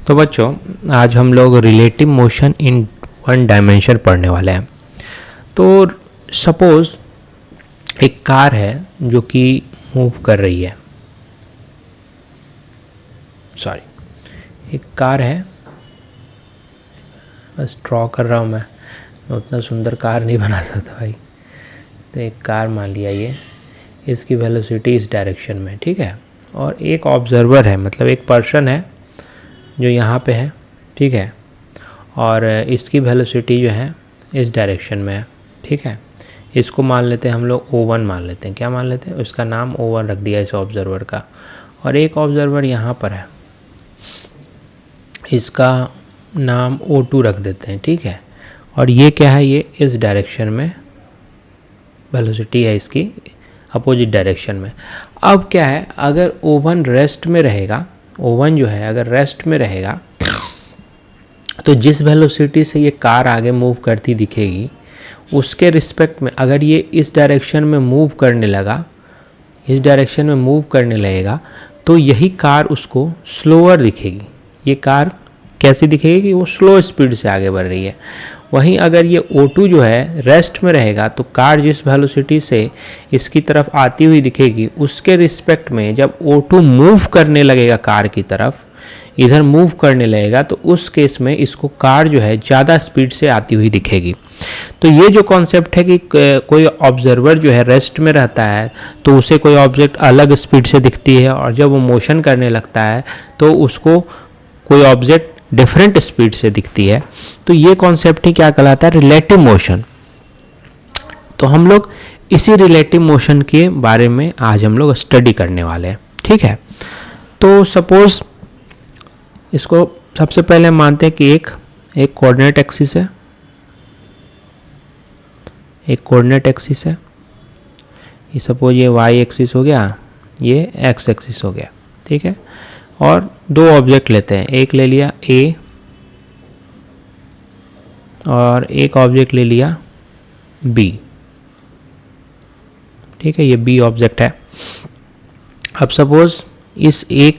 तो बच्चों आज हम लोग relative motion in one dimension पढ़ने वाले हैं। तो सपोज एक कार है जो कि मूव कर रही है, एक कार है, बस ड्रॉ कर रहा हूँ मैं उतना सुंदर कार नहीं बना सकता भाई। तो एक कार मान लिया, ये इसकी वेलोसिटी इस डायरेक्शन में, ठीक है। और एक ऑब्जर्वर है, मतलब एक पर्सन है जो यहाँ पे है, ठीक है। और इसकी वेलोसिटी जो है इस डायरेक्शन में है, ठीक है। इसको मान लेते हैं हम लोग O1 मान लेते हैं। क्या मान लेते हैं? उसका नाम O1 रख दिया इस ऑब्जर्वर का। और एक ऑब्जर्वर यहाँ पर है, इसका नाम O2 रख देते हैं, ठीक है। और ये क्या है? ये इस डायरेक्शन में वेलोसिटी है, इसकी अपोजिट डायरेक्शन में। अब क्या है, अगर O1 रेस्ट में रहेगा, O1 जो है अगर रेस्ट में रहेगा तो जिस वेलोसिटी से ये कार आगे मूव करती दिखेगी उसके रिस्पेक्ट में अगर ये इस डायरेक्शन में मूव करने लगा, इस डायरेक्शन में मूव करने लगेगा, तो यही कार उसको स्लोअर दिखेगी। ये कार कैसी दिखेगी कि वो स्लो स्पीड से आगे बढ़ रही है। वहीं अगर ये O2 जो है रेस्ट में रहेगा तो कार जिस वेलोसिटी से इसकी तरफ आती हुई दिखेगी उसके रिस्पेक्ट में जब O2 मूव करने लगेगा, कार की तरफ इधर मूव करने लगेगा, तो उस केस में इसको कार जो है ज़्यादा स्पीड से आती हुई दिखेगी। तो ये जो कॉन्सेप्ट है कि कोई ऑब्जर्वर जो है रेस्ट में रहता है तो उसे कोई ऑब्जेक्ट अलग स्पीड से दिखती है, और जब वो मोशन करने लगता है तो उसको कोई ऑब्जेक्ट डिफरेंट स्पीड से दिखती है। तो ये कॉन्सेप्ट ही क्या कहलाता है? Relative motion. तो हम लोग इसी रिलेटिव मोशन के बारे में आज हम लोग स्टडी करने वाले हैं, ठीक है। तो सपोज इसको सबसे पहले मानते हैं कि एक कोऑर्डिनेट एक्सिस है, एक कोऑर्डिनेट एक्सिस है। ये सपोज ये वाई एक्सिस हो गया, ये एक्स एक्सिस हो गया, ठीक है। और दो ऑब्जेक्ट लेते हैं, एक ले लिया ए और एक ऑब्जेक्ट ले लिया बी, ठीक है। ये बी ऑब्जेक्ट है। अब सपोज इस ए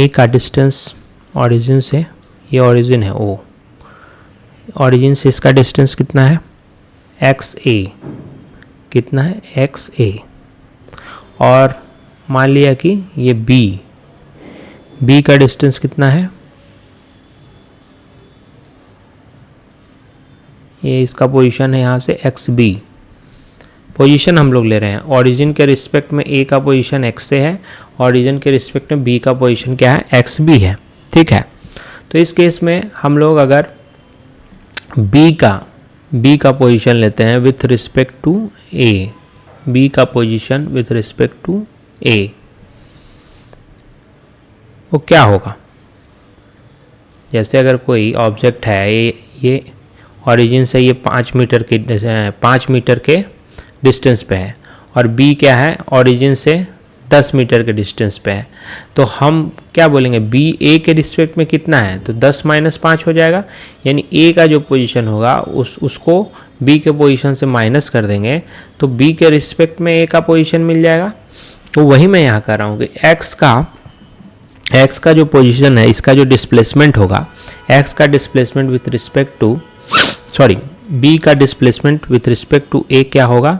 का डिस्टेंस ओरिजिन से, ये ओरिजिन है ओ, ओरिजिन से इसका डिस्टेंस कितना है? एक्स ए। कितना है? एक्स ए। और मान लिया कि ये बी का डिस्टेंस कितना है? ये इसका पोजीशन है यहाँ से एक्स बी। पोजीशन हम लोग ले रहे हैं, ओरिजिन के रिस्पेक्ट में ए का पोजीशन एक्स से है, ओरिजिन के रिस्पेक्ट में बी का पोजीशन क्या है? एक्स बी है, ठीक है। तो इस केस में हम लोग अगर बी का पोजीशन लेते हैं with respect to A, B का position with respect to A, वो क्या होगा? जैसे अगर कोई ऑब्जेक्ट है, ये ओरिजिन से ये 5 मीटर के डिस्टेंस पे है, और बी क्या है? ओरिजिन से 10 मीटर के डिस्टेंस पे है। तो हम क्या बोलेंगे? बी ए के रिस्पेक्ट में कितना है? तो 10 - 5 हो जाएगा, यानी ए का जो पोजीशन होगा उसको बी के पोजीशन से माइनस कर देंगे, तो बी के रिस्पेक्ट में ए का पोजीशन मिल जाएगा। तो वही मैं यहाँ कर रहा हूँ कि एक्स का जो पोजीशन है, इसका जो डिस्प्लेसमेंट होगा, एक्स का displacement with respect to B का displacement with respect to A क्या होगा?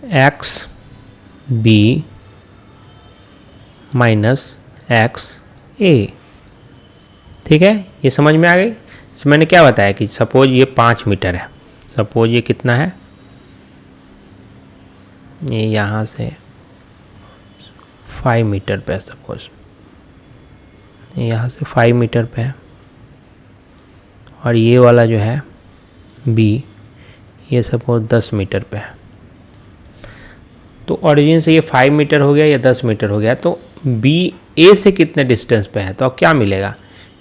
X B minus X A, ठीक है। ये समझ में आ गई? तो मैंने क्या बताया कि सपोज ये 5 मीटर है, सपोज ये कितना है? ये यहाँ से 5 मीटर पे है, सपोज यहाँ से 5 मीटर पे है, और ये वाला जो है बी, ये सपोज 10 मीटर पे है। तो ओरिजिन से ये 5 मीटर हो गया या 10 मीटर हो गया, तो बी ए से कितने डिस्टेंस पे है? तो अब क्या मिलेगा?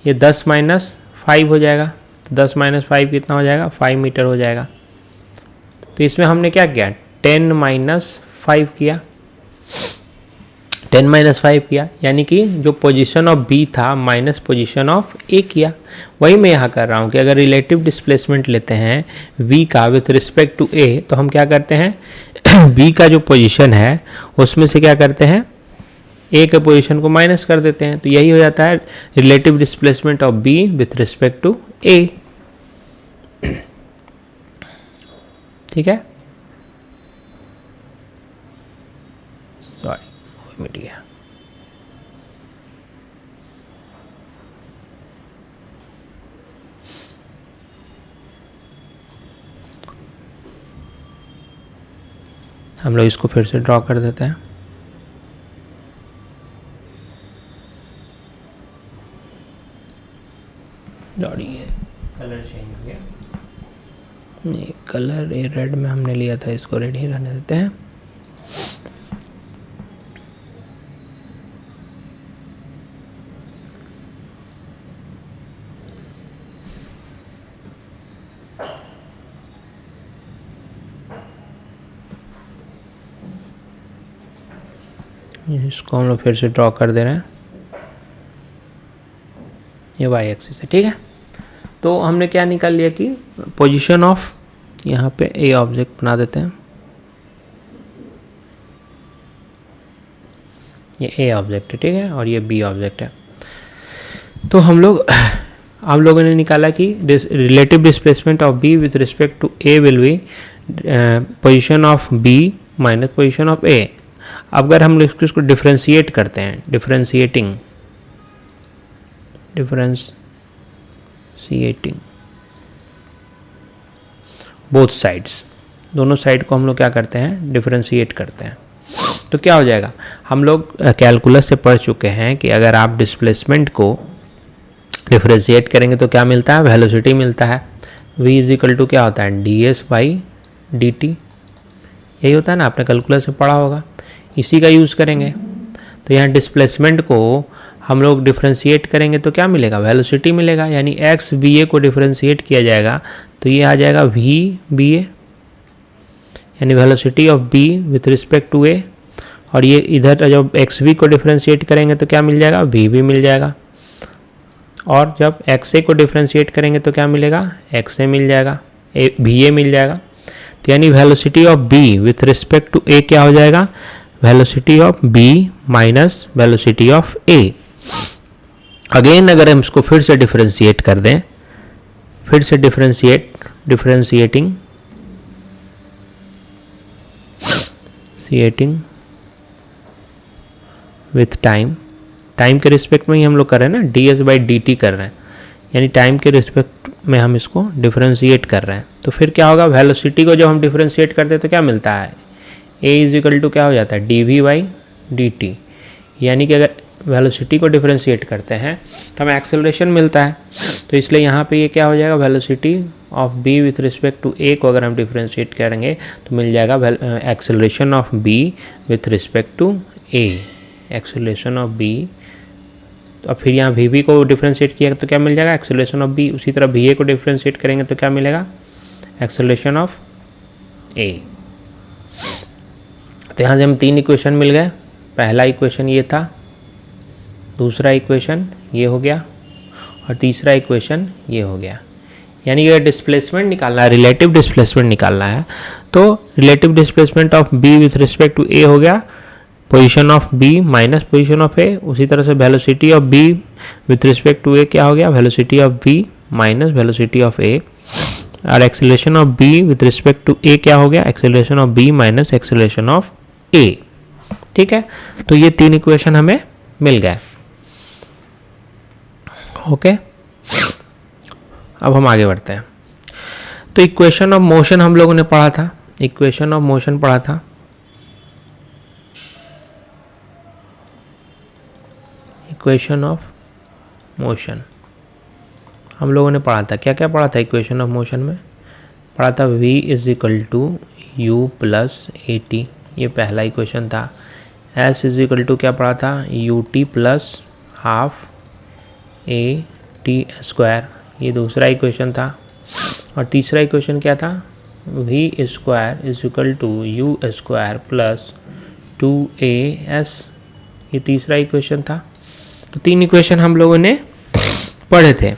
ये 10 - 5 हो जाएगा। तो 10 - 5 कितना हो जाएगा? 5 मीटर हो जाएगा। तो इसमें हमने क्या किया? 10 - 5 किया, 10 माइनस 5 किया, यानी कि जो पोजीशन ऑफ बी था माइनस पोजीशन ऑफ ए किया। वही मैं यहाँ कर रहा हूँ कि अगर रिलेटिव डिस्प्लेसमेंट लेते हैं वी का विथ रिस्पेक्ट टू ए, तो हम क्या करते हैं बी का जो पोजीशन है उसमें से क्या करते हैं ए के पोजीशन को माइनस कर देते हैं। तो यही हो जाता है relative displacement of B with respect to A. ठीक है, सॉरी मिट गया। हम लोग इसको फिर से ड्रॉ कर देते हैं। ये कलर चेंज हो गया, ये कलर ये रेड में हमने लिया था, इसको रेड ही रहने देते हैं। इसको हम लोग फिर से ड्रॉ कर दे रहे हैं, ये वाई एक्सिस है। ठीक है, तो हमने क्या निकाल लिया कि पोजीशन ऑफ, यहाँ पे ए ऑब्जेक्ट बना देते हैं, ये ए ऑब्जेक्ट है। ठीक है, और ये बी ऑब्जेक्ट है। तो हम लोगों ने निकाला कि relative displacement of B with respect to A will be position of B minus position of A. अगर हम इसको डिफ्रेंशिएट करते हैं, डिफ्रेंशिएटिंग बोथ साइड्स, दोनों साइड को हम लोग क्या करते हैं डिफ्रेंशिएट करते हैं, तो क्या हो जाएगा। हम लोग कैलकुलस से पढ़ चुके हैं कि अगर आप डिस्प्लेसमेंट को डिफ्रेंशिएट करेंगे तो क्या मिलता है, वेलोसिटी मिलता है। v इज इक्वल टू क्या होता है ds बाई dt, यही होता है ना, आपने कैलकुलस में पढ़ा होगा, इसी का यूज़ करेंगे। तो यहाँ डिस्प्लेसमेंट को हम लोग डिफ्रेंशिएट करेंगे तो क्या मिलेगा, वेलोसिटी मिलेगा, यानी एक्स बी ए को डिफ्रेंशिएट किया जाएगा तो ये आ जाएगा वी बी ए, यानी velocity of B with respect to A. और ये इधर जब एक्स बी को डिफ्रेंशिएट करेंगे तो क्या मिल जाएगा, वी बी मिल जाएगा। और जब एक्स ए को डिफ्रेंशिएट करेंगे तो क्या मिलेगा, एक्स ए मिल जाएगा, वी ए मिल जाएगा। तो यानी velocity of B with respect to A क्या हो जाएगा, velocity of B minus velocity of A. Again अगर हम इसको फिर से डिफ्रेंशिएट कर दें, फिर से डिफ्रेंशिएटिंग विथ टाइम के रिस्पेक्ट में ही हम लोग कर रहे हैं ना, D S by D T कर रहे हैं, यानी टाइम के रिस्पेक्ट में हम इसको डिफ्रेंशिएट कर रहे हैं। तो फिर क्या होगा, वेलोसिटी को जब हम डिफ्रेंशिएट करते हैं तो क्या मिलता है, ए इज इक्वल टू क्या हो जाता है D V by D T. यानी कि अगर वेलोसिटी को डिफ्रेंशिएट करते हैं तो हमें एक्सेलरेशन मिलता है। तो इसलिए यहाँ पे ये क्या हो जाएगा, velocity of B with respect to A को अगर हम डिफ्रेंशिएट करेंगे तो मिल जाएगा acceleration of B with respect to A, acceleration of B. तो अब फिर यहाँ वी बी को डिफ्रेंशिएट किया तो क्या मिल जाएगा, एक्सेलरेशन ऑफ बी। उसी तरह वी ए को डिफ्रेंशिएट करेंगे तो क्या मिलेगा, एक्सेलरेशन ऑफ ए। तो यहाँ से हम 3 इक्वेशन मिल गए। पहला इक्वेशन ये था, दूसरा इक्वेशन ये हो गया, और तीसरा इक्वेशन ये हो गया। यानी अगर डिस्प्लेसमेंट निकालना है, रिलेटिव डिस्प्लेसमेंट निकालना है, तो relative displacement of B with respect to A हो गया position of B minus position of A. उसी तरह से velocity of B with respect to A क्या हो गया, velocity of B minus velocity of A. और acceleration of B with respect to A क्या हो गया, acceleration of B minus acceleration of A. ठीक है, तो ये 3 इक्वेशन हमें मिल गए। ओके, अब हम आगे बढ़ते हैं। तो इक्वेशन ऑफ मोशन हम लोगों ने पढ़ा था, इक्वेशन ऑफ मोशन पढ़ा था। इक्वेशन ऑफ मोशन हम लोगों ने पढ़ा था, क्या क्या पढ़ा था इक्वेशन ऑफ मोशन में, पढ़ा था v is equal to U plus A T, ये पहला इक्वेशन था। s इज इक्वल टू क्या पढ़ा था, U T plus half A T square, ये दूसरा इक्वेशन था। और तीसरा इक्वेशन क्या था, V square is equal to U square plus 2as, ये तीसरा इक्वेशन था। तो 3 इक्वेशन हम लोगों ने पढ़े थे।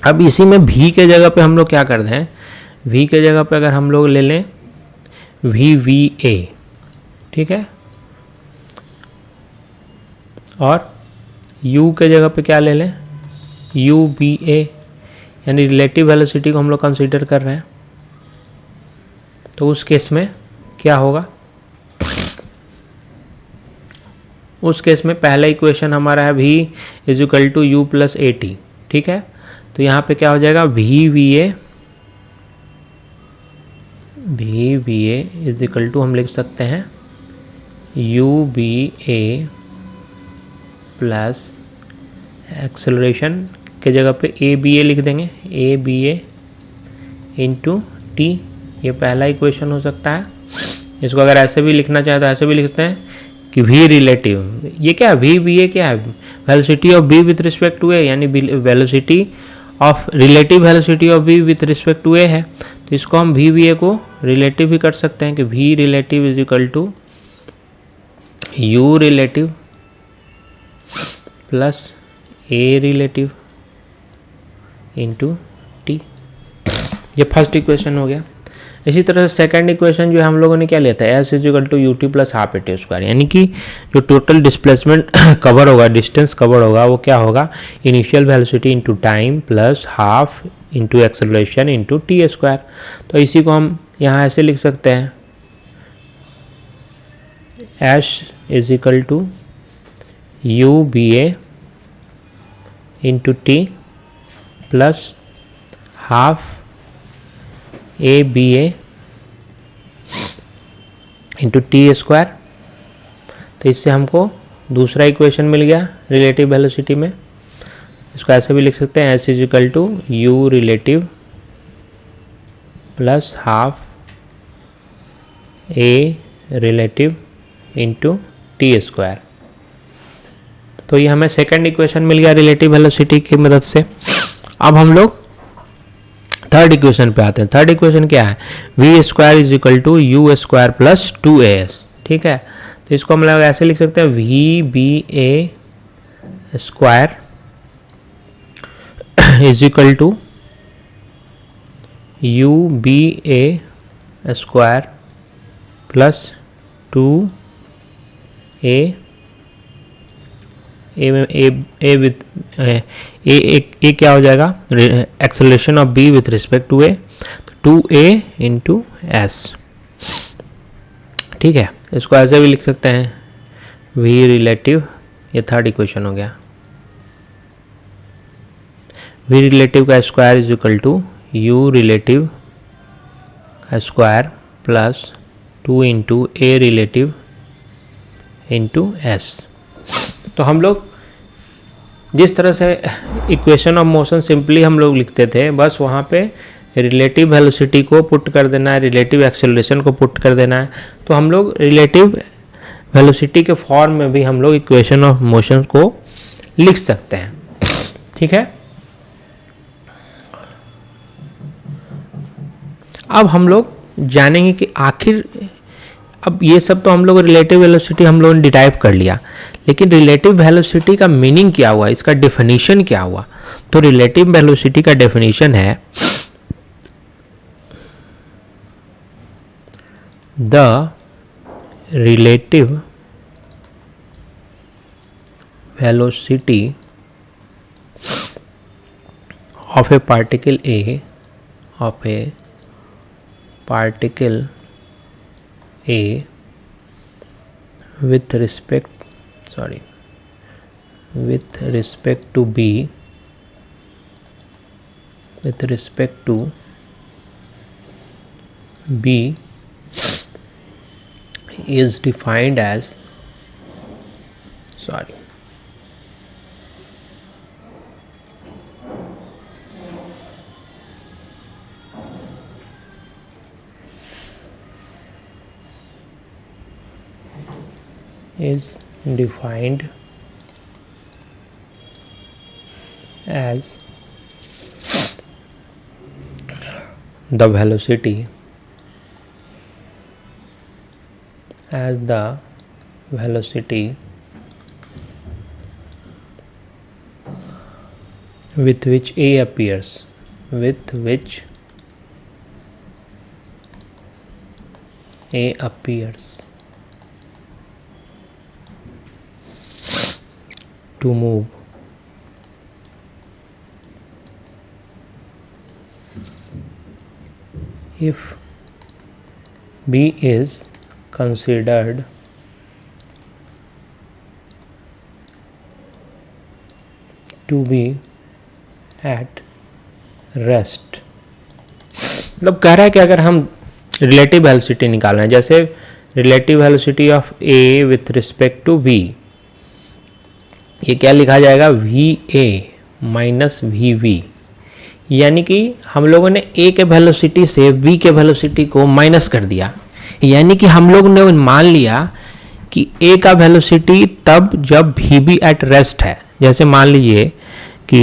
अब इसी में v के जगह पे हम लोग क्या करते हैं, v के जगह पे अगर हम लोग ले लें VVA, ठीक है, और u के जगह पे क्या ले लें UBA, यानी रिलेटिव वेलोसिटी को हम लोग कंसीडर कर रहे हैं। तो उस केस में क्या होगा, उस केस में पहला इक्वेशन हमारा है v is to U plus A T, ठीक है। तो यहाँ पे क्या हो जाएगा VVA इज इक्वल टू हम लिख सकते हैं UBA प्लस एक्सेलरेशन के जगह पे ABA लिख देंगे, ABA इंटू टी। ये पहला इक्वेशन हो सकता है। इसको अगर ऐसे भी लिखना चाहे तो ऐसे भी लिख सकते हैं कि v रिलेटिव, ये क्या है VBA क्या है, velocity of b with respect to a, यानी velocity of relative velocity of b with respect to a है। तो इसको हम VBA को रिलेटिव भी कर सकते हैं कि v relative is equal to u relative plus a relative into T. ये फर्स्ट इक्वेशन हो गया। इसी तरह से सेकंड इक्वेशन जो है हम लोगों ने क्या लिया था, S is equal to U T plus half A T square, यानी कि जो टोटल डिस्प्लेसमेंट कवर होगा, डिस्टेंस कवर होगा, वो क्या होगा initial velocity into time plus half into acceleration into T square. तो इसी को हम यहाँ ऐसे लिख सकते हैं S is equal to U B A into T plus half ABA into T square. तो इससे हमको दूसरा इक्वेशन मिल गया रिलेटिव वेलोसिटी में। इसको ऐसे भी लिख सकते हैं S is equal to U relative plus half A relative into T square. तो ये हमें सेकंड इक्वेशन मिल गया रिलेटिव वेलोसिटी की मदद से। अब हम लोग थर्ड इक्वेशन पे आते हैं। थर्ड इक्वेशन क्या है, V square is equal to U square plus 2as, ठीक है। तो इसको हम लोग ऐसे लिख सकते हैं VBA square is equal to UBA square plus 2a A with A क्या हो जाएगा acceleration of B with respect to A, 2a into S, ठीक है। इसको ऐसे भी लिख सकते हैं वी रिलेटिव, ये थर्ड इक्वेशन हो गया। वी रिलेटिव का square is equal to U relative का square plus 2 into A relative into S. तो हम लोग जिस तरह से इक्वेशन ऑफ मोशन सिंपली हम लोग लिखते थे, बस वहाँ पे रिलेटिव वेलोसिटी को पुट कर देना है, रिलेटिव एक्सेलरेशन को पुट कर देना है। तो हम लोग रिलेटिव वेलोसिटी के फॉर्म में भी हम लोग इक्वेशन ऑफ मोशन को लिख सकते हैं, ठीक है। अब हम लोग जानेंगे कि आखिर, अब ये सब तो हम लोग रिलेटिव वेलोसिटी हम लोगों ने डिराइव कर लिया, लेकिन रिलेटिव वेलोसिटी का मीनिंग क्या हुआ, इसका डेफिनेशन क्या हुआ। तो रिलेटिव वेलोसिटी का डेफिनेशन है the relative velocity of A particle A with respect to b is defined as the velocity with which A appears, with which A appears to move if B is considered to be at rest। मतलब कह रहा है कि अगर हम relative velocity निकाल रहे हैं, जैसे relative velocity of A with respect to V, ये क्या लिखा जाएगा, V A minus V V, यानी कि हम लोगों ने ए के वेलोसिटी से वी के वेलोसिटी को माइनस कर दिया। यानी कि हम लोग ने मान लिया कि ए का वेलोसिटी तब जब वी बी एट रेस्ट है। जैसे मान लीजिए कि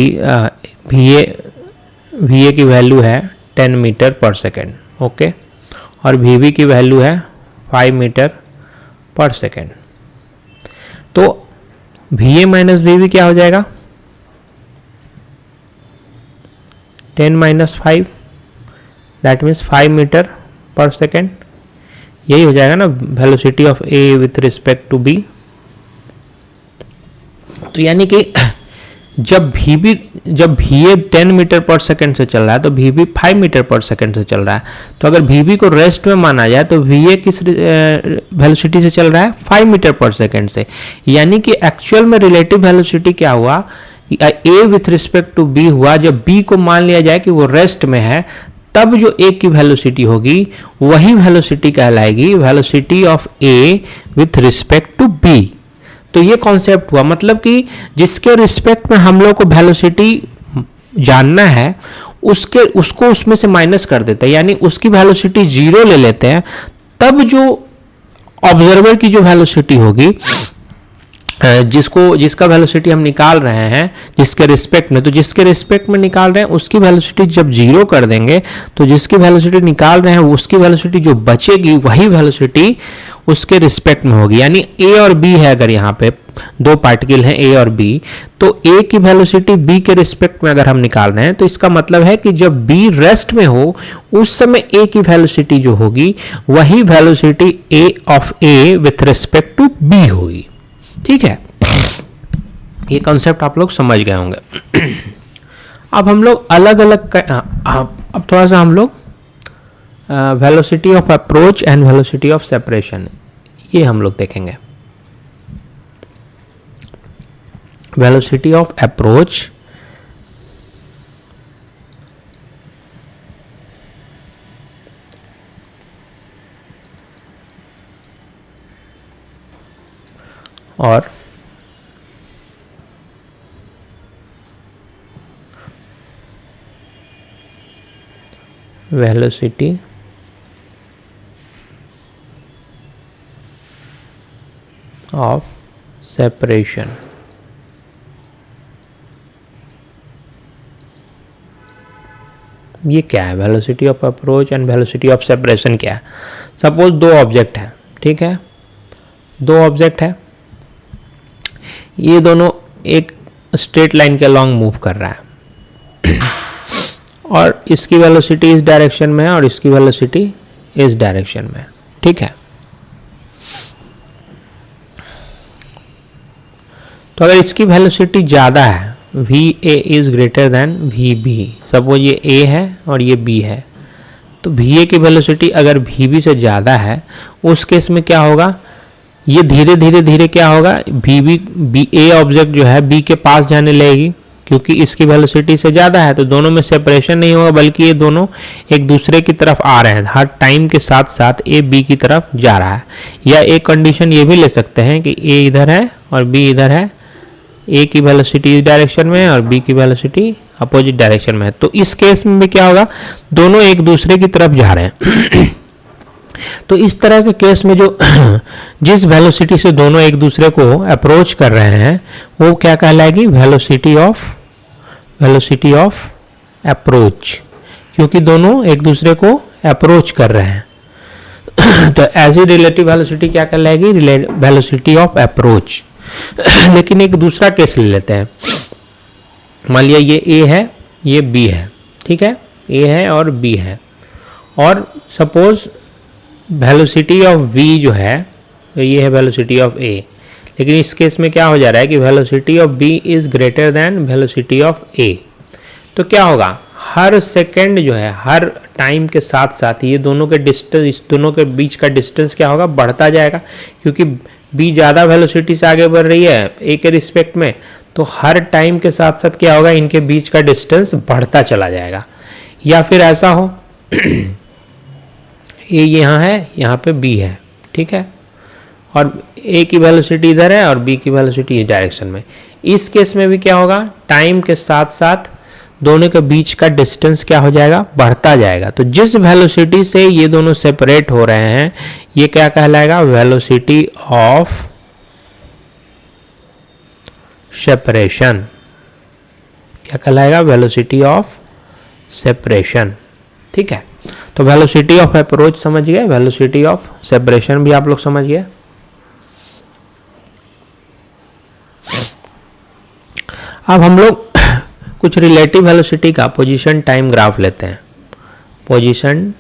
वी ए की वैल्यू है 10 मीटर पर सेकेंड, ओके, और वी बी की वैल्यू है 5 मीटर पर सेकेंड। तो V A minus V B क्या हो जाएगा, 10 minus 5, that means 5 metre per second. यही हो जाएगा ना velocity of A with respect to B. तो यानी कि जब V A 10 metre per second से चल रहा है तो V B 5 metre per second से चल रहा है। तो अगर वी बी को रेस्ट में माना जाए तो वी ए किस वेलोसिटी से चल रहा है, 5 मीटर पर सेकेंड से। यानी कि एक्चुअल में रिलेटिव वेलोसिटी क्या हुआ, ए विथ रिस्पेक्ट टू बी हुआ। जब बी को मान लिया जाए कि वो रेस्ट में है, तब जो ए की वेलोसिटी होगी वही वेलोसिटी कहलाएगी velocity of A with respect to B. तो ये कॉन्सेप्ट हुआ, मतलब कि जिसके रिस्पेक्ट में हम लोग को वेलोसिटी जानना है उसको उसमें से माइनस कर देते हैं, यानी उसकी वेलोसिटी 0 ले लेते हैं। तब जो ऑब्जर्वर की जो वेलोसिटी होगी, जिसका वेलोसिटी हम निकाल रहे हैं जिसके रिस्पेक्ट में, तो जिसके रिस्पेक्ट में निकाल रहे हैं उसकी वेलोसिटी जब 0 कर देंगे तो जिसकी वेलोसिटी निकाल रहे हैं उसकी वेलोसिटी जो बचेगी वही वेलोसिटी उसके रिस्पेक्ट में होगी। यानी ए और बी है, अगर यहाँ पे दो पार्टिकल हैं ए और बी, तो ए की वेलोसिटी बी के रिस्पेक्ट में अगर हम निकाल रहे हैं तो इसका मतलब है कि जब बी रेस्ट में हो उस समय ए की वेलोसिटी जो होगी वही velocity A of A with respect to B होगी। ठीक है, ये कॉन्सेप्ट आप लोग समझ गए होंगे। अब हम लोग अलग अलग अब थोड़ा सा हम लोग velocity of approach and velocity of separation ये हम लोग देखेंगे। वेलोसिटी ऑफ अप्रोच और वेलोसिटी ऑफ सेपरेशन। ये क्या है, velocity of approach and velocity of separation क्या है। सपोज दो ऑब्जेक्ट है, ठीक है, दो ऑब्जेक्ट है, ये दोनों एक स्ट्रेट लाइन के अलॉन्ग मूव कर रहा है और इसकी वेलोसिटी इस डायरेक्शन में है और इसकी वेलोसिटी इस डायरेक्शन में, ठीक है। तो अगर इसकी वेलोसिटी ज़्यादा है, V A is greater than V B, suppose ये ए है और ये बी है, तो वी ए की वेलोसिटी अगर वी बी से ज़्यादा है उस केस में क्या होगा, ये धीरे धीरे धीरे क्या होगा, बी ए ऑब्जेक्ट जो है बी के पास जाने लगेगी क्योंकि इसकी वेलोसिटी से ज़्यादा है। तो दोनों में सेपरेशन नहीं होगा बल्कि ये दोनों एक दूसरे की तरफ आ रहे हैं, हर टाइम के साथ साथ ए बी की तरफ जा रहा है। या एक कंडीशन ये भी ले सकते हैं कि ए इधर है और बी इधर है, ए की वेलोसिटी इस डायरेक्शन में है और बी की वेलोसिटी अपोजिट डायरेक्शन में है। तो इस केस में भी क्या होगा, दोनों एक दूसरे की तरफ जा रहे हैं। तो इस तरह के केस में जो जिस वेलोसिटी से दोनों एक दूसरे को अप्रोच कर रहे हैं वो क्या कहलाएगी, वेलोसिटी ऑफ अप्रोच, क्योंकि दोनों एक दूसरे को अप्रोच कर रहे हैं। तो ऐसी रिलेटिव वेलोसिटी क्या कहलाएगी, वेलोसिटी ऑफ अप्रोच। लेकिन एक दूसरा केस ले लेते हैं, मान लिया ये ए है, ये बी है, ठीक है, ए है और बी है, और सपोज वेलोसिटी ऑफ वी जो है, तो ये है वेलोसिटी ऑफ ए, लेकिन इस केस में क्या हो जा रहा है कि velocity of B is greater than velocity of A. तो क्या होगा, हर सेकंड जो है, हर टाइम के साथ साथ ये दोनों के डिस्टेंस, इस दोनों के बीच का डिस्टेंस क्या होगा, बढ़ता जाएगा, क्योंकि बी ज़्यादा वेलोसिटी से आगे बढ़ रही है ए के रिस्पेक्ट में, तो हर टाइम के साथ साथ क्या होगा, इनके बीच का डिस्टेंस बढ़ता चला जाएगा। या फिर ऐसा हो ए यहाँ है, यहाँ पे बी है, ठीक है, और ए की वेलोसिटी इधर है और बी की वेलोसिटी इस डायरेक्शन में। इस केस में भी क्या होगा, टाइम के साथ साथ दोनों के बीच का डिस्टेंस क्या हो जाएगा, बढ़ता जाएगा। तो जिस वेलोसिटी से ये दोनों सेपरेट हो रहे हैं, ये क्या कहलाएगा, वेलोसिटी ऑफ सेपरेशन। क्या कहलाएगा, वेलोसिटी ऑफ सेपरेशन, ठीक है। तो वेलोसिटी ऑफ अप्रोच समझ गए, वेलोसिटी ऑफ सेपरेशन भी आप लोग समझ गए। अब हम लोग कुछ रिलेटिव वेलोसिटी का पोजीशन टाइम ग्राफ लेते हैं। Position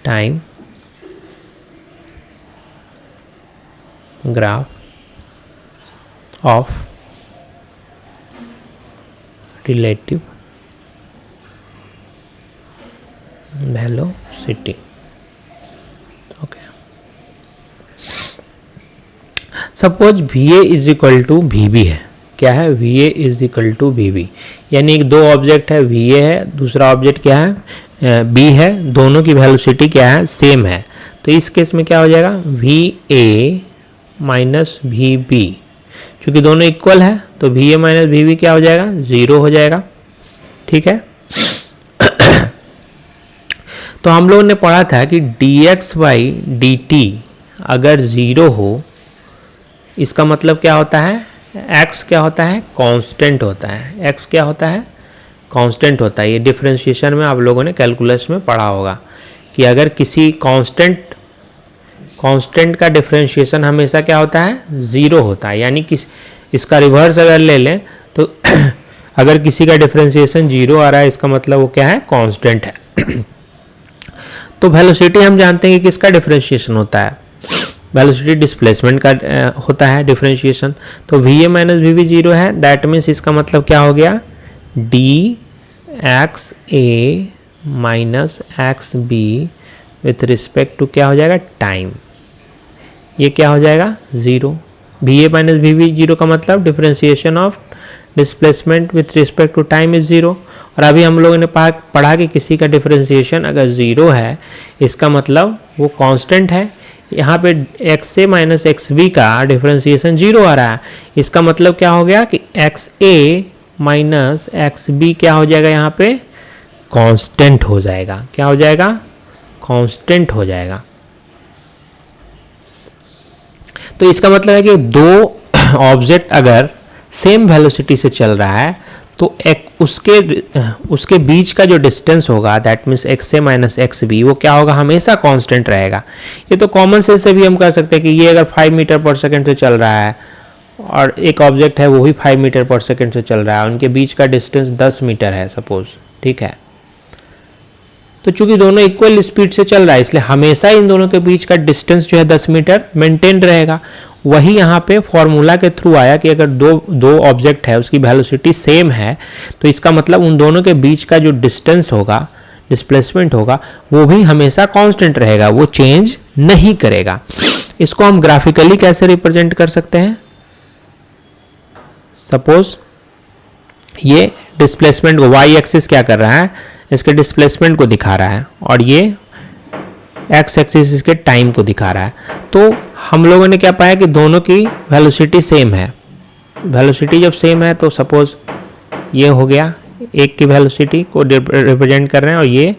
time graph of relative velocity. Okay, suppose V A is equal to V B है। क्या है, V A is equal to V B, यानी एक दो ऑब्जेक्ट है, वी ए है, दूसरा ऑब्जेक्ट क्या है, बी है, दोनों की वेलोसिटी क्या है, सेम है। तो इस केस में क्या हो जाएगा, V A minus V B, क्योंकि दोनों इक्वल है तो V A minus V B क्या हो जाएगा, 0 हो जाएगा, ठीक है। तो हम लोगों ने पढ़ा था कि dx बाई डी टी अगर 0 हो, इसका मतलब क्या होता है, x क्या होता है, कांस्टेंट होता है। x क्या होता है, कांस्टेंट होता है। ये डिफरेंशिएशन में आप लोगों ने कैलकुलस में पढ़ा होगा कि अगर किसी कांस्टेंट का डिफरेंशिएशन हमेशा क्या होता है, 0 होता है। यानी कि इसका रिवर्स अगर ले लें तो अगर किसी का डिफरेंशिएशन 0 आ रहा है, इसका मतलब वो क्या है, कांस्टेंट है। तो वेलोसिटी हम जानते हैं कि किसका डिफरेंशिएशन होता है, वेलोसिटी डिस्प्लेसमेंट का होता है डिफरेंशिएशन। तो V A minus V B 0 है, दैट मीन्स इसका मतलब क्या हो गया, D X A minus X B with respect to क्या हो जाएगा, टाइम। ये क्या हो जाएगा, 0। V A minus V B 0 का मतलब differentiation of displacement with respect to time is 0। और अभी हम लोगों ने पढ़ा कि किसी का डिफरेंशिएशन अगर 0 है, इसका मतलब वो कांस्टेंट है। यहाँ पे x A minus X B का डिफरेंशिएशन 0 आ रहा है, इसका मतलब क्या हो गया कि x A minus X B क्या हो जाएगा, यहाँ पे कांस्टेंट हो जाएगा। क्या हो जाएगा, कांस्टेंट हो जाएगा। तो इसका मतलब है कि दो ऑब्जेक्ट अगर सेम वेलोसिटी से चल रहा है तो उसके बीच का जो डिस्टेंस होगा, that means X A minus X B, वो क्या होगा, हमेशा कांस्टेंट रहेगा। ये तो कॉमन सेंस से भी हम कह सकते हैं कि ये अगर 5 मीटर पर सेकंड से चल रहा है और एक ऑब्जेक्ट है वो भी 5 मीटर पर सेकंड से चल रहा है, उनके बीच का डिस्टेंस 10 मीटर है सपोज, ठीक है। तो चूंकि दोनों इक्वल स्पीड से चल रहा है, इसलिए हमेशा इन दोनों के बीच का डिस्टेंस जो है 10 मीटर मेंटेन रहेगा। वही यहाँ पे फॉर्मूला के थ्रू आया कि अगर दो ऑब्जेक्ट है, उसकी वेलोसिटी सेम है, तो इसका मतलब उन दोनों के बीच का जो डिस्टेंस होगा, डिस्प्लेसमेंट होगा, वो भी हमेशा कांस्टेंट रहेगा, वो चेंज नहीं करेगा। इसको हम ग्राफिकली कैसे रिप्रेजेंट कर सकते हैं, सपोज ये डिस्प्लेसमेंट को वाई एक्सिस क्या कर रहा है, इसके डिस्प्लेसमेंट को दिखा रहा है, और ये एक्स एक्सिस इसके टाइम को दिखा रहा है। तो हम लोगों ने क्या पाया कि दोनों की वेलोसिटी सेम है। वेलोसिटी जब सेम है तो सपोज ये हो गया, एक की वेलोसिटी को रिप्रेजेंट कर रहे हैं और ये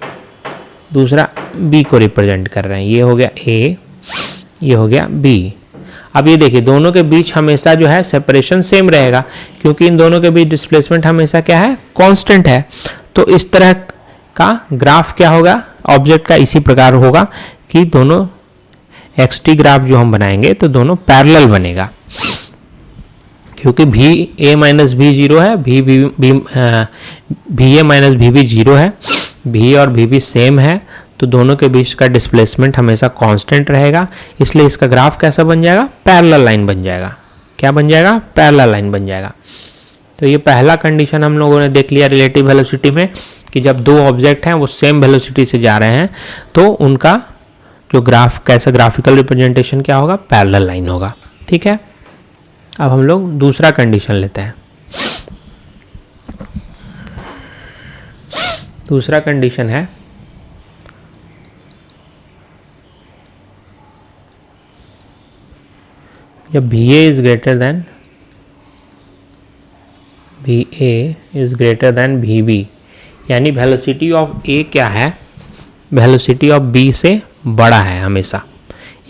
दूसरा बी को रिप्रेजेंट कर रहे हैं। ये हो गया ए, ये हो गया बी। अब ये देखिए, दोनों के बीच हमेशा जो है सेपरेशन सेम रहेगा, क्योंकि इन दोनों के बीच डिस्प्लेसमेंट हमेशा क्या है, कांस्टेंट है। तो इस तरह का ग्राफ क्या होगा, ऑब्जेक्ट का इसी प्रकार होगा कि दोनों एक्सटी ग्राफ जो हम बनाएंगे तो दोनों पैरेलल बनेगा, क्योंकि भी ए माइनस भी जीरो है, भी ए माइनस भी भी जीरो है, भी और भी सेम है, तो दोनों के बीच का डिस्प्लेसमेंट हमेशा कांस्टेंट रहेगा, इसलिए इसका ग्राफ कैसा बन जाएगा, पैरेलल लाइन बन जाएगा। क्या बन जाएगा, पैरेलल लाइन बन जाएगा। तो ये पहला कंडीशन हम लोगों ने देख लिया रिलेटिव वेलोसिटी में कि जब दो ऑब्जेक्ट हैं वो सेम वेलोसिटी से जा रहे हैं तो उनका जो ग्राफ कैसा ग्राफिकल रिप्रेजेंटेशन क्या होगा, पैरेलल लाइन होगा। ठीक है, अब हम लोग दूसरा कंडीशन लेते हैं। दूसरा कंडीशन है जब VA is greater then VB, यानी वेलोसिटी ऑफ A क्या है, वेलोसिटी ऑफ B से बड़ा है हमेशा,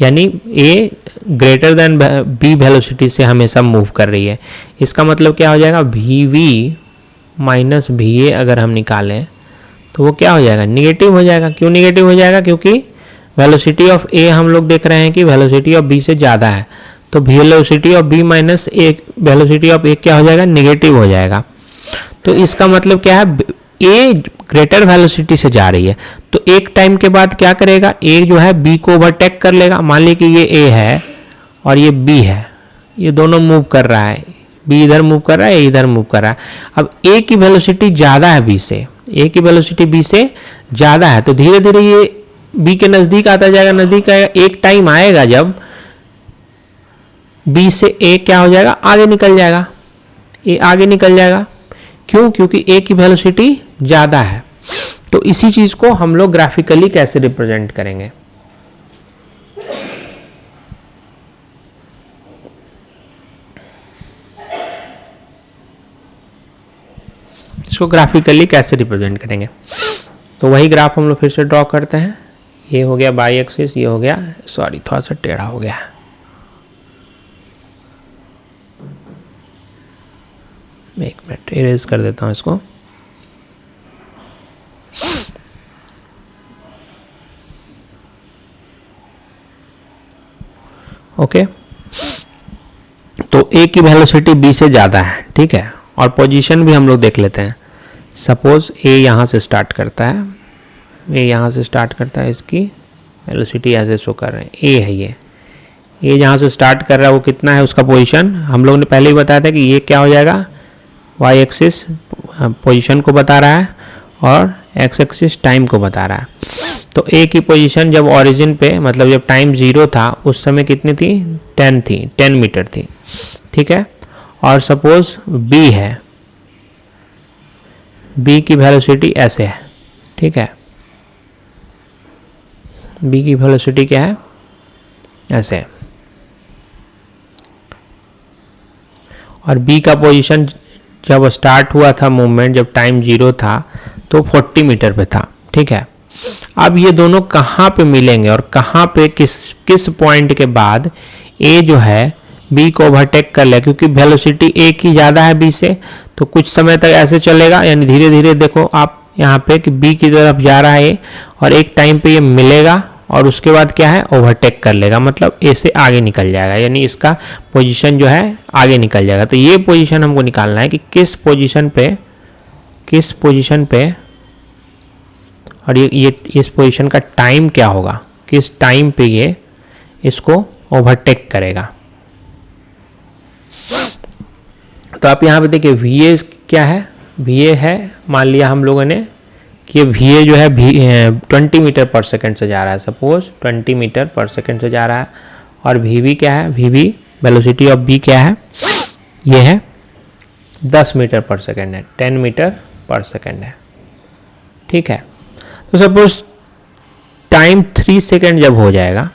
यानी A greater than B velocity से हमेशा मूव कर रही है। इसका मतलब क्या हो जाएगा, VB माइनस VA अगर हम निकालें तो वो क्या हो जाएगा, निगेटिव हो जाएगा। क्यों निगेटिव हो जाएगा, क्योंकि वेलोसिटी ऑफ A हम लोग देख रहे हैं कि वेलोसिटी ऑफ B से ज़्यादा है, तो velocity of B minus A velocity of A क्या हो जाएगा, निगेटिव हो जाएगा। तो इसका मतलब क्या है, A ग्रेटर वेलोसिटी से जा रही है, तो एक टाइम के बाद क्या करेगा, A जो है B को ओवरटेक कर लेगा। मान लीजिए कि ये A है और ये B है, ये दोनों मूव कर रहा है, B इधर मूव कर रहा है, A इधर मूव कर रहा है। अब A की वेलोसिटी ज़्यादा है B से, A की वेलोसिटी B से ज़्यादा है, तो धीरे धीरे ये B के नज़दीक आता जाएगा, नज़दीक आएगा। एक टाइम आएगा जब B से A क्या हो जाएगा, आगे निकल जाएगा, A आगे निकल जाएगा। क्यों, क्योंकि A की वेलोसिटी ज़्यादा है। तो इसी चीज़ को हम लोग ग्राफिकली कैसे रिप्रेजेंट करेंगे, इसको ग्राफिकली कैसे रिप्रेजेंट करेंगे, तो वही ग्राफ हम लोग फिर से ड्रॉ करते हैं। ये हो गया बाई एक्सिस, ये हो गया, सॉरी थोड़ा सा टेढ़ा हो गया, एक मिनट इरेज कर देता हूँ इसको। ओके, तो A की वेलोसिटी B से ज़्यादा है, ठीक है, और पोजीशन भी हम लोग देख लेते हैं। सपोज A यहाँ से स्टार्ट करता है, A यहाँ से स्टार्ट करता है, इसकी वेलोसिटी ऐसे शो कर रहे हैं, A है ये जहाँ से स्टार्ट कर रहा है वो कितना है, उसका पोजीशन हम लोग ने पहले ही बताया था कि ये क्या हो जाएगा, वाई एक्सिस पोजीशन को बता रहा है और एक्स एक्सिस टाइम को बता रहा है। तो A की पोजीशन जब ओरिजिन पे, मतलब जब टाइम 0 था उस समय कितनी थी, 10 मीटर थी, ठीक है। और सपोज B है, B की वेलोसिटी ऐसे है, ठीक है, B की वेलोसिटी क्या है, ऐसे है, और B का पोजीशन जब स्टार्ट हुआ था मूवमेंट, जब टाइम 0 था तो 40 मीटर पे था, ठीक है। अब ये दोनों कहाँ पे मिलेंगे और कहाँ पे किस पॉइंट के बाद A जो है B को ओवरटेक कर ले, क्योंकि वेलोसिटी A की ज़्यादा है B से, तो कुछ समय तक ऐसे चलेगा, यानी धीरे धीरे देखो आप यहाँ पे कि B की तरफ जा रहा है और एक टाइम पे ये मिलेगा और उसके बाद क्या है, ओवरटेक कर लेगा, मतलब A से आगे निकल जाएगा, यानी इसका पोजीशन जो है आगे निकल जाएगा। तो ये पोजीशन हमको निकालना है कि किस पोजीशन पे और ये इस पोजीशन का टाइम क्या होगा, किस टाइम पे ये इसको ओवरटेक करेगा। तो आप यहाँ पे देखिए VA क्या है, VA है, मान लिया हम लोगों ने कि ये VA जो है 20 मीटर पर सेकंड से जा रहा है, सपोज 20 मीटर पर सेकंड से जा रहा है, और VB क्या है, VB वेलोसिटी ऑफ B क्या है, ये है 10 मीटर पर सेकंड है, 10 मीटर पर सेकंड है, ठीक है। तो सपोज टाइम 3 सेकंड जब हो जाएगा,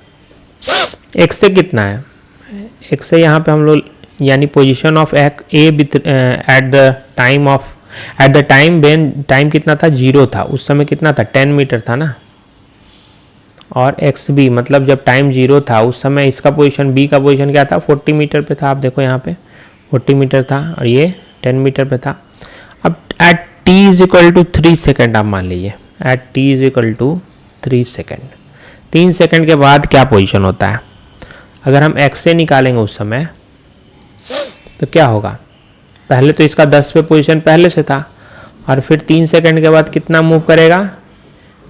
x से कितना है, x से यहाँ पे हम लोग यानी position of A at the time when time कितना था, 0 था, उस समय कितना था, 10 मीटर था ना, और XB मतलब जब टाइम 0 था उस समय इसका पोजीशन B का पोजीशन क्या था, 40 मीटर पे था। आप देखो यहाँ पे 40 मीटर था और ये 10 मीटर पे था। अब एट t = 3 सेकेंड आप मान लीजिए, एट t = 3 सेकेंड, 3 सेकेंड के बाद क्या पोजीशन होता है, अगर हम x से निकालेंगे उस समय तो क्या होगा, पहले तो इसका 10 पे पोजीशन पहले से था, और फिर 3 सेकंड के बाद कितना मूव करेगा,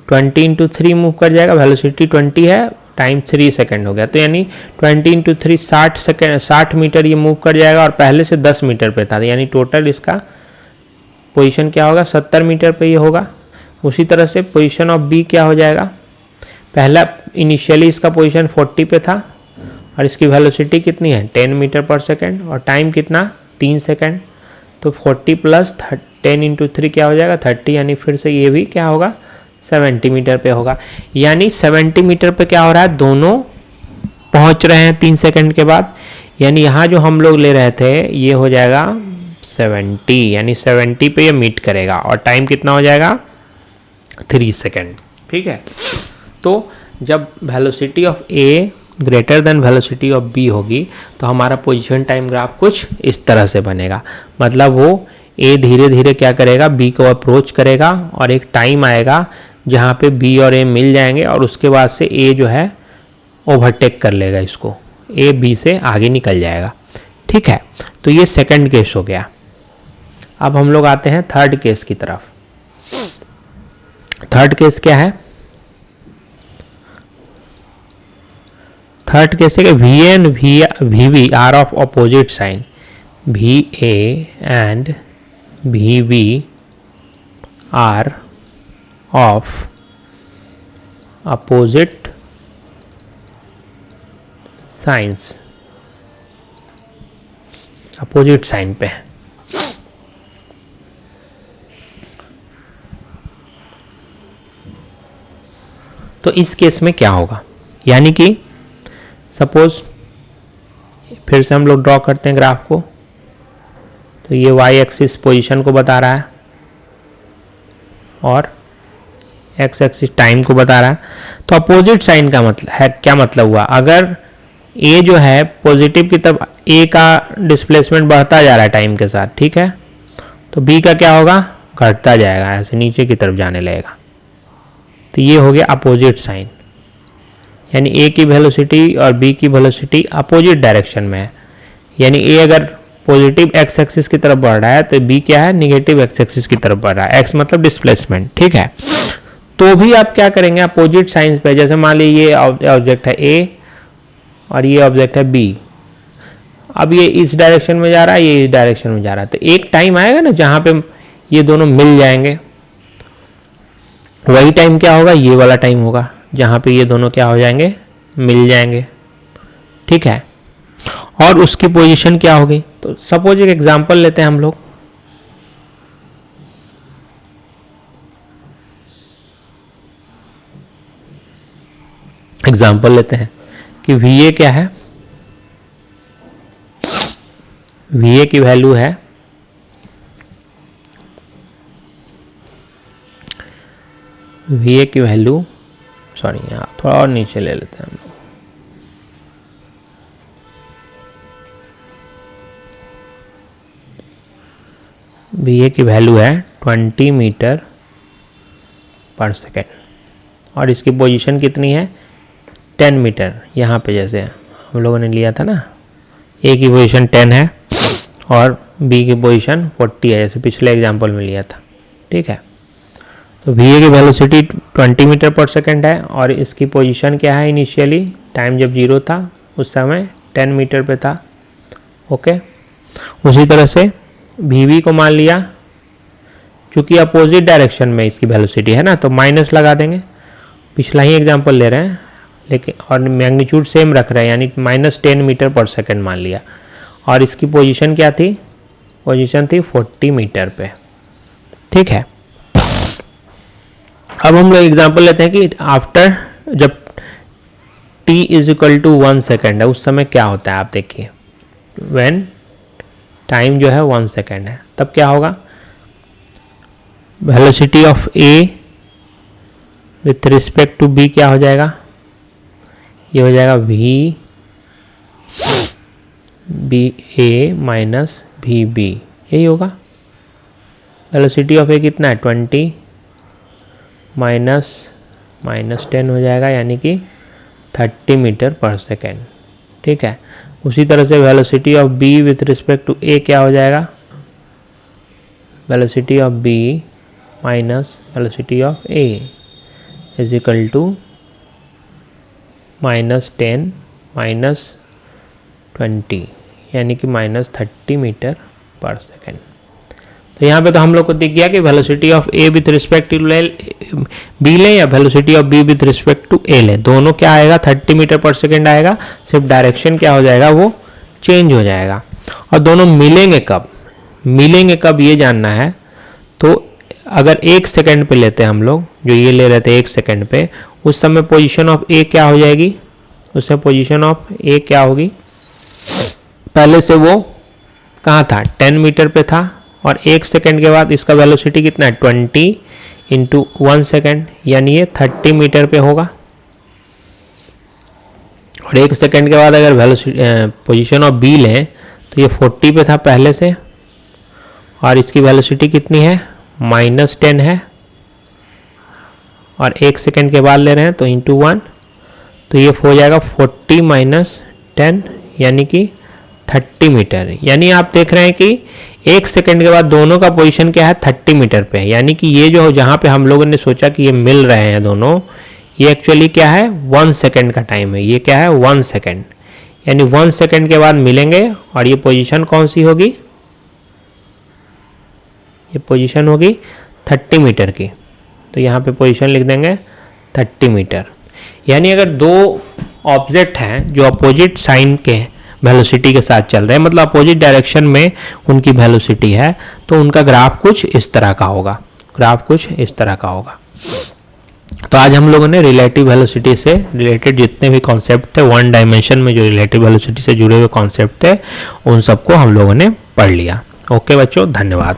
20 इंटू 3 मूव कर जाएगा, वेलोसिटी 20 है, टाइम 3 सेकंड हो गया, तो यानी 20 इंटू 3 60 सेकंड, 60 मीटर ये मूव कर जाएगा, और पहले से 10 मीटर पे था, यानी टोटल इसका पोजीशन क्या होगा, 70 मीटर पे ये होगा। उसी तरह से पोजीशन ऑफ बी क्या हो जाएगा, पहला इनिशियली इसका पोजीशन 40 पे था, और इसकी वेलोसिटी कितनी है 10 मीटर पर सेकंड, और टाइम कितना 3 सेकंड, तो 40 प्लस 10 इंटू 3 क्या हो जाएगा 30, यानी फिर से ये भी क्या होगा 70 मीटर पे होगा। यानी 70 मीटर पे क्या हो रहा है, दोनों पहुंच रहे हैं 3 सेकंड के बाद, यानी यहाँ जो हम लोग ले रहे थे ये हो जाएगा 70, यानी 70 पे ये मीट करेगा, और टाइम कितना हो जाएगा 3 सेकंड। ठीक है, तो जब velocity of A greater than velocity of B होगी तो हमारा पोजीशन टाइम ग्राफ कुछ इस तरह से बनेगा, मतलब वो ए धीरे धीरे क्या करेगा, बी को अप्रोच करेगा, और एक टाइम आएगा जहाँ पे बी और ए मिल जाएंगे, और उसके बाद से ए जो है ओवरटेक कर लेगा इसको, ए बी से आगे निकल जाएगा। ठीक है, तो ये सेकंड केस हो गया। अब हम लोग आते हैं थर्ड केस की तरफ। थर्ड केस क्या है, थर्ड केस है कि V and V V are of opposite sign, V A and V V are of opposite signs, opposite sign पे है। तो इस केस में क्या होगा, यानी कि सपोज फिर से हम लोग ड्रॉ करते हैं ग्राफ को, तो ये वाई एक्सिस पोजीशन को बता रहा है और एक्स एक्सिस टाइम को बता रहा है। तो अपोजिट साइन का मतलब है, क्या मतलब हुआ, अगर ए जो है पॉजिटिव की तरफ, ए का डिस्प्लेसमेंट बढ़ता जा रहा है टाइम के साथ, ठीक है, तो बी का क्या होगा, घटता जाएगा, ऐसे नीचे की तरफ जाने लगेगा। तो ये हो गया अपोजिट साइन, यानी ए की वेलोसिटी और बी की वेलोसिटी अपोजिट डायरेक्शन में है, यानी ए अगर पॉजिटिव एक्स एक्सिस की तरफ बढ़ रहा है तो बी क्या है, निगेटिव एक्स एक्सिस की तरफ बढ़ रहा है, एक्स मतलब डिस्प्लेसमेंट। ठीक है, तो भी आप क्या करेंगे अपोजिट साइंस पे, जैसे मान लीजिए ये ऑब्जेक्ट है ए और ये ऑब्जेक्ट है बी, अब ये इस डायरेक्शन में जा रहा है, ये इस डायरेक्शन में जा रहा है, तो एक टाइम आएगा ना जहाँ पे ये दोनों मिल जाएंगे, वही टाइम क्या होगा, ये वाला टाइम होगा जहाँ पे ये दोनों क्या हो जाएंगे, मिल जाएंगे। ठीक है, और उसकी पोजीशन क्या होगी, तो सपोज एक एग्जांपल लेते हैं हम लोग, एग्जांपल लेते हैं कि वी ए क्या है, वी ए की वैल्यू है वी ए की वैल्यू, सॉरी यहाँ थोड़ा और नीचे ले लेते हैं हम लोग, वी ए की वैल्यू है 20 मीटर पर सेकेंड, और इसकी पोजीशन कितनी है 10 मीटर, यहाँ पे जैसे हम लोगों ने लिया था ना, ए की पोजीशन 10 है और बी की पोजीशन 40 है, जैसे पिछले एग्जांपल में लिया था। ठीक है, तो वी ए की वेलोसिटी 20 मीटर पर सेकेंड है, और इसकी पोजीशन क्या है, इनिशियली टाइम जब 0 था उस समय 10 मीटर पे था। ओके, उसी तरह से वी वी को मान लिया, चूँकि अपोजिट डायरेक्शन में इसकी वेलोसिटी है ना, तो माइनस लगा देंगे, पिछला ही एग्जांपल ले रहे हैं लेकिन, और मैग्नीट्यूड सेम रख रहे हैं, यानी -10 मीटर पर सेकेंड मान लिया, और इसकी पोजीशन क्या थी, पोजीशन थी 40 मीटर पे। ठीक है, अब हम लोग एग्जांपल लेते हैं कि आफ्टर, जब t is equal to 1 second है, उस समय क्या होता है, आप देखिए, व्हेन टाइम जो है 1 सेकेंड है, तब क्या होगा, velocity of A with respect to B क्या हो जाएगा, ये हो जाएगा V B A minus V B, यही होगा। वेलोसिटी ऑफ ए कितना है 20 माइनस -10 हो जाएगा, यानी कि 30 मीटर पर सेकेंड। ठीक है। उसी तरह से velocity of B with respect to A क्या हो जाएगा, velocity of B minus velocity of A is equal to -10 -20 यानी कि -30 मीटर पर सेकेंड। तो यहाँ पे तो हम लोग को दिख गया कि velocity of A with respect to B लें या velocity of B with respect to A लें, दोनों क्या आएगा 30 मीटर पर सेकेंड आएगा, सिर्फ डायरेक्शन क्या हो जाएगा वो चेंज हो जाएगा। और दोनों मिलेंगे कब, मिलेंगे कब ये जानना है। तो अगर 1 सेकेंड पे लेते हैं हम लोग, जो ये ले रहे थे 1 सेकेंड पे, उस समय पोजीशन ऑफ ए क्या हो जाएगी, उस समय पोजीशन ऑफ ए क्या होगी, पहले से वो कहाँ था 10 मीटर पे था, और 1 सेकेंड के बाद इसका वेलोसिटी कितना है 20 इंटू 1 सेकेंड, यानी ये 30 मीटर पे होगा। और 1 सेकेंड के बाद अगर वेलोसिटी पोजीशन ऑफ बी लें तो ये 40 पे था पहले से, और इसकी वेलोसिटी कितनी है -10 है, और 1 सेकेंड के बाद ले रहे हैं तो इंटू 1, तो ये हो जाएगा 40 - 10 यानी कि 30 मीटर। यानी आप देख रहे हैं कि 1 सेकेंड के बाद दोनों का पोजीशन क्या है 30 मीटर पे है, यानी कि ये जो जहाँ पे हम लोगों ने सोचा कि ये मिल रहे हैं दोनों, ये एक्चुअली क्या है 1 सेकेंड का टाइम है, ये क्या है 1 सेकेंड, यानी 1 सेकेंड के बाद मिलेंगे। और ये पोजीशन कौन सी होगी, ये पोजीशन होगी 30 मीटर की, तो यहाँ पे पोजीशन लिख देंगे 30 मीटर। यानी अगर दो ऑब्जेक्ट हैं जो अपोजिट साइन के वेलोसिटी के साथ चल रहे हैं, मतलब अपोजिट डायरेक्शन में उनकी वेलोसिटी है, तो उनका ग्राफ कुछ इस तरह का होगा, ग्राफ कुछ इस तरह का होगा। तो आज हम लोगों ने रिलेटिव वेलोसिटी से रिलेटेड जितने भी कॉन्सेप्ट थे, 1 डायमेंशन में जो रिलेटिव वेलोसिटी से जुड़े हुए कॉन्सेप्ट थे, उन सबको हम लोगों ने पढ़ लिया। ओके बच्चों, धन्यवाद।